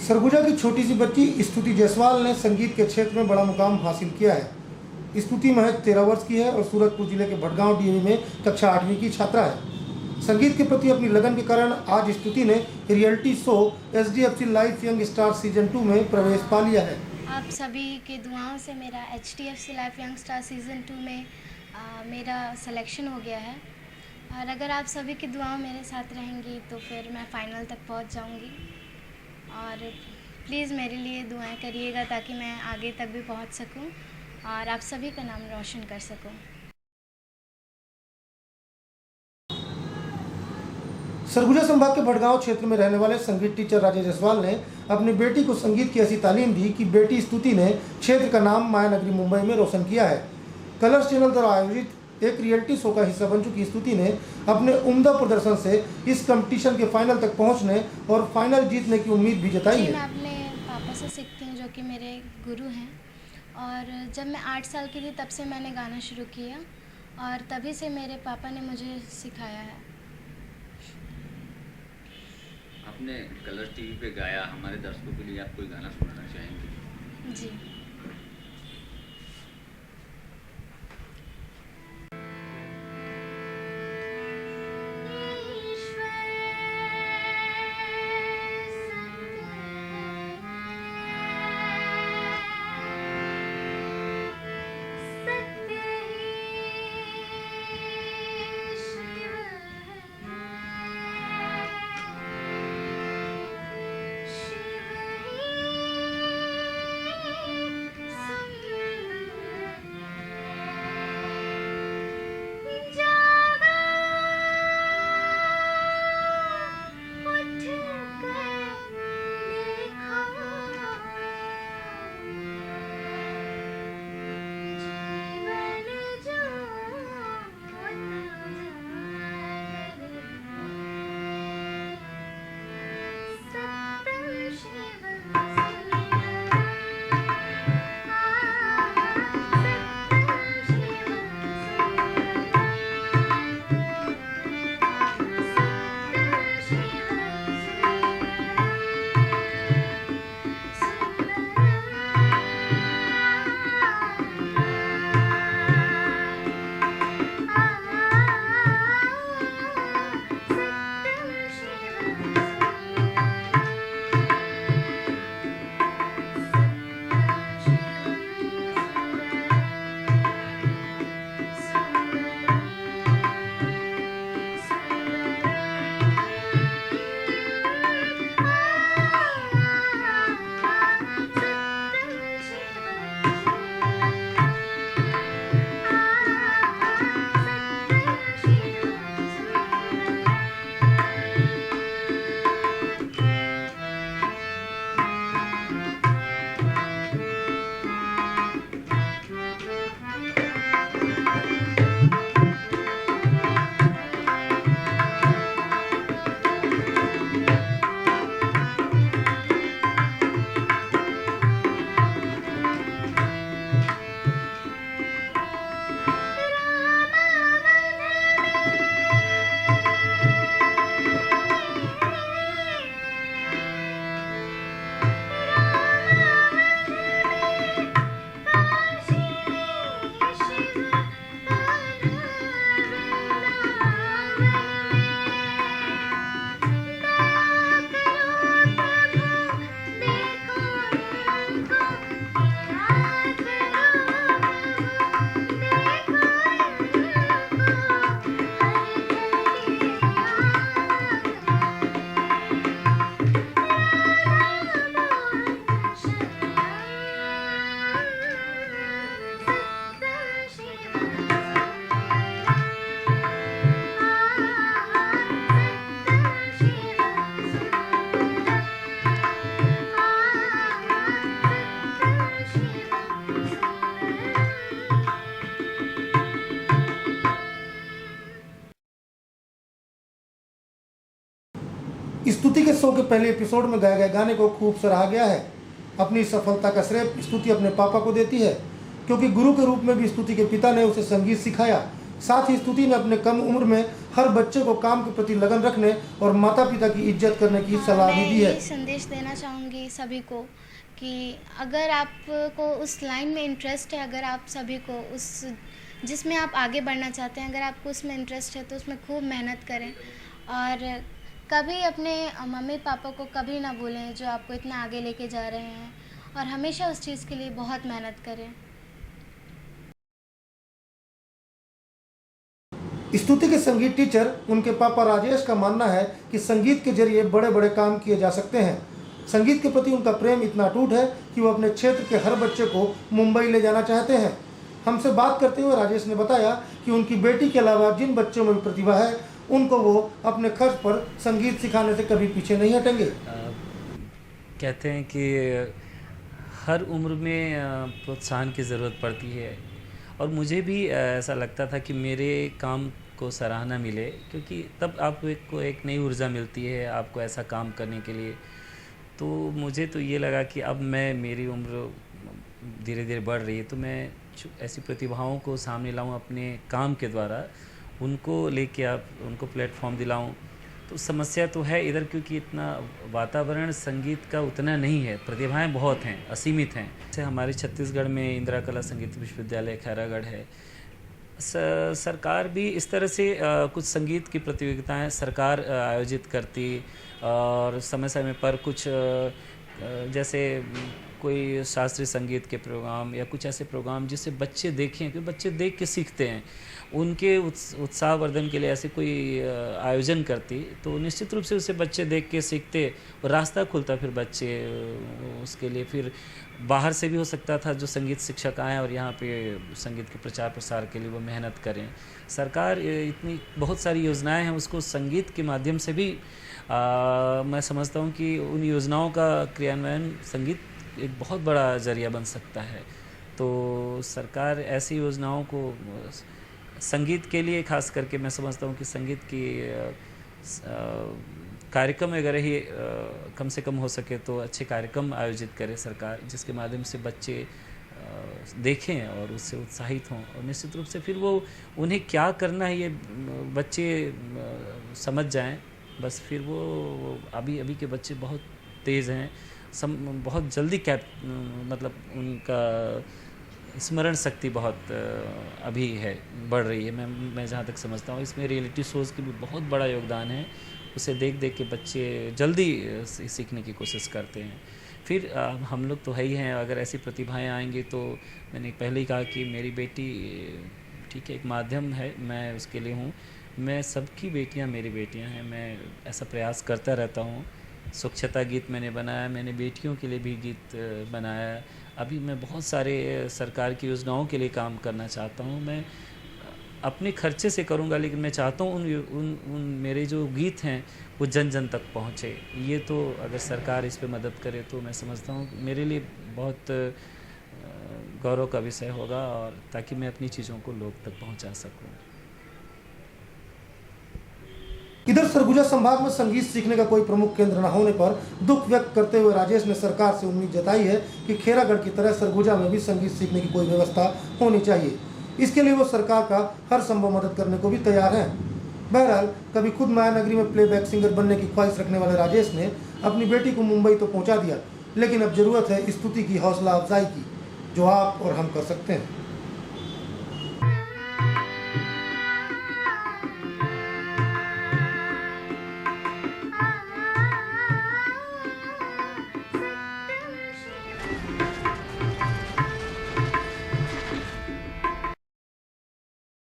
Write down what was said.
सरगुजा की छोटी सी बच्ची स्तुति जायसवाल ने संगीत के क्षेत्र में बड़ा मुकाम हासिल किया है। स्तुति महज 13 वर्ष की है और सूरजपुर जिले के भटगांव डीएवी में कक्षा 8वीं की छात्रा है। संगीत के प्रति अपनी लगन के कारण आज स्तुति ने reality show HDFC life young star season 2 में प्रवेश पा लिया है। आप सभी के दुआओं से मेरा HDFC life young star season 2 में मेरा सिलेक्शन हो गया है और अगर आप सभी की दुआएं मेरे साथ रहेंगी तो फिर मैं फ़ाइनल तक पहुंच जाऊंगी और प्लीज़ मेरे लिए दुआएं करिएगा ताकि मैं आगे तक भी पहुंच सकूं और आप सभी का नाम रोशन कर सकूं। सरगुजा संभाग के भटगांव क्षेत्र में रहने वाले संगीत टीचर राजेश जायसवाल ने अपनी बेटी को संगीत की ऐसी तालीम दी कि बेटी स्तुति ने क्षेत्र का नाम मायानगरी मुंबई में रोशन किया है। कलर्स चैनल द्वारा आयोजित एक रियलिटी शो का हिस्सा बन चुकी स्तुति ने अपने उम्दा प्रदर्शन से इस कंपटीशन के फाइनल तक पहुंचने और फाइनल जीतने की उम्मीद भी जताई है। मैं अपने पापा से सीखती हूँ जो कि मेरे गुरु हैं और जब मैं 8 साल की थी तब से मैंने गाना शुरू किया और तभी से मेरे पापा ने मुझे सिखाया है। आपने कलर्स टीवी पे गाया, हमारे दर्शकों के लिए आप कोई गाना सुनाना चाहेंगे? जी। स्तुति के शो के पहले एपिसोड में गाए गए गाने को खूब सराहा गया है। अपनी सफलता का श्रेय स्तुति अपने पापा को देती है, क्योंकि गुरु के रूप में भी स्तुति के पिता ने उसे संगीत सिखाया। साथ ही स्तुति ने अपने कम उम्र में हर बच्चे को काम के प्रति लगन रखने और माता पिता की इज्जत करने की सलाह भी दी है। मैं ये संदेश देना चाहूँगी सभी को कि अगर आपको उस लाइन में इंटरेस्ट है, अगर आप सभी को उस जिसमें आप आगे बढ़ना चाहते हैं, अगर आपको उसमें इंटरेस्ट है तो उसमें खूब मेहनत करें और कभी अपने मम्मी पापा को कभी ना भूलें जो आपको इतना आगे लेके जा रहे हैं, और हमेशा उस चीज़ के लिए बहुत मेहनत करें। स्तुति के संगीत टीचर उनके पापा राजेश का मानना है कि संगीत के जरिए बड़े बड़े काम किए जा सकते हैं। संगीत के प्रति उनका प्रेम इतना अटूट है कि वो अपने क्षेत्र के हर बच्चे को मुंबई ले जाना चाहते हैं। हमसे बात करते हुए राजेश ने बताया कि उनकी बेटी के अलावा जिन बच्चों में भी प्रतिभा है उनको वो अपने खर्च पर संगीत सिखाने से कभी पीछे नहीं हटेंगे। कहते हैं कि हर उम्र में प्रोत्साहन की ज़रूरत पड़ती है और मुझे भी ऐसा लगता था कि मेरे काम को सराहना मिले, क्योंकि तब आपको एक नई ऊर्जा मिलती है आपको ऐसा काम करने के लिए। तो मुझे तो ये लगा कि अब मेरी उम्र धीरे धीरे बढ़ रही है तो मैं ऐसी प्रतिभाओं को सामने लाऊं अपने काम के द्वारा, उनको लेके उनको प्लेटफॉर्म दिलाऊं। तो समस्या तो है इधर, क्योंकि इतना वातावरण संगीत का उतना नहीं है, प्रतिभाएं बहुत हैं, असीमित हैं। जैसे हमारे छत्तीसगढ़ में इंदिरा कला संगीत विश्वविद्यालय खैरागढ़ है। सरकार भी इस तरह से कुछ संगीत की प्रतियोगिताएं सरकार आयोजित करती और समय समय पर कुछ जैसे कोई शास्त्रीय संगीत के प्रोग्राम या कुछ ऐसे प्रोग्राम जिससे बच्चे देखें, क्योंकि बच्चे देख के सीखते हैं, उनके उत्साहवर्धन के लिए ऐसे कोई आयोजन करती तो निश्चित रूप से उससे बच्चे देख के सीखते और रास्ता खुलता फिर बच्चे उसके लिए। फिर बाहर से भी हो सकता था जो संगीत शिक्षक आएँ और यहाँ पे संगीत के प्रचार प्रसार के लिए वो मेहनत करें। सरकार इतनी बहुत सारी योजनाएं हैं, उसको संगीत के माध्यम से भी मैं समझता हूँ कि उन योजनाओं का क्रियान्वयन संगीत एक बहुत बड़ा जरिया बन सकता है। तो सरकार ऐसी योजनाओं को संगीत के लिए खास करके मैं समझता हूँ कि संगीत की कार्यक्रम अगर ही कम से कम हो सके तो अच्छे कार्यक्रम आयोजित करे सरकार, जिसके माध्यम से बच्चे देखें और उससे उत्साहित हों और निश्चित रूप से फिर वो उन्हें क्या करना है ये बच्चे समझ जाएं। बस फिर वो अभी के बच्चे बहुत तेज़ हैं, बहुत जल्दी मतलब उनका स्मरण शक्ति बहुत अभी है, बढ़ रही है। मैं जहाँ तक समझता हूँ इसमें रियलिटी शोज़ की भी बहुत बड़ा योगदान है। उसे देख देख के बच्चे जल्दी सीखने की कोशिश करते हैं। फिर हम लोग तो है ही हैं, अगर ऐसी प्रतिभाएं आएंगी तो मैंने पहले ही कहा कि मेरी बेटी ठीक है एक माध्यम है, मैं उसके लिए हूँ। मैं सबकी बेटियाँ मेरी बेटियाँ हैं, मैं ऐसा प्रयास करता रहता हूँ। स्वच्छता गीत मैंने बनाया, मैंने बेटियों के लिए भी गीत बनाया। अभी मैं बहुत सारे सरकार की योजनाओं के लिए काम करना चाहता हूँ। मैं अपने खर्चे से करूँगा, लेकिन मैं चाहता हूँ उन मेरे जो गीत हैं वो जन जन तक पहुँचे। ये तो अगर सरकार इस पे मदद करे तो मैं समझता हूँ मेरे लिए बहुत गौरव का विषय होगा, और ताकि मैं अपनी चीज़ों को लोग तक पहुँचा सकूँ। इधर सरगुजा संभाग में संगीत सीखने का कोई प्रमुख केंद्र न होने पर दुख व्यक्त करते हुए राजेश ने सरकार से उम्मीद जताई है कि खैरागढ़ की तरह सरगुजा में भी संगीत सीखने की कोई व्यवस्था होनी चाहिए। इसके लिए वो सरकार का हर संभव मदद करने को भी तैयार हैं। बहरहाल कभी खुद मायानगरी में प्लेबैक सिंगर बनने की ख्वाहिश रखने वाले राजेश ने अपनी बेटी को मुंबई तो पहुंचा दिया, लेकिन अब जरूरत है स्तुति की हौसला अफजाई की, जो आप और हम कर सकते हैं।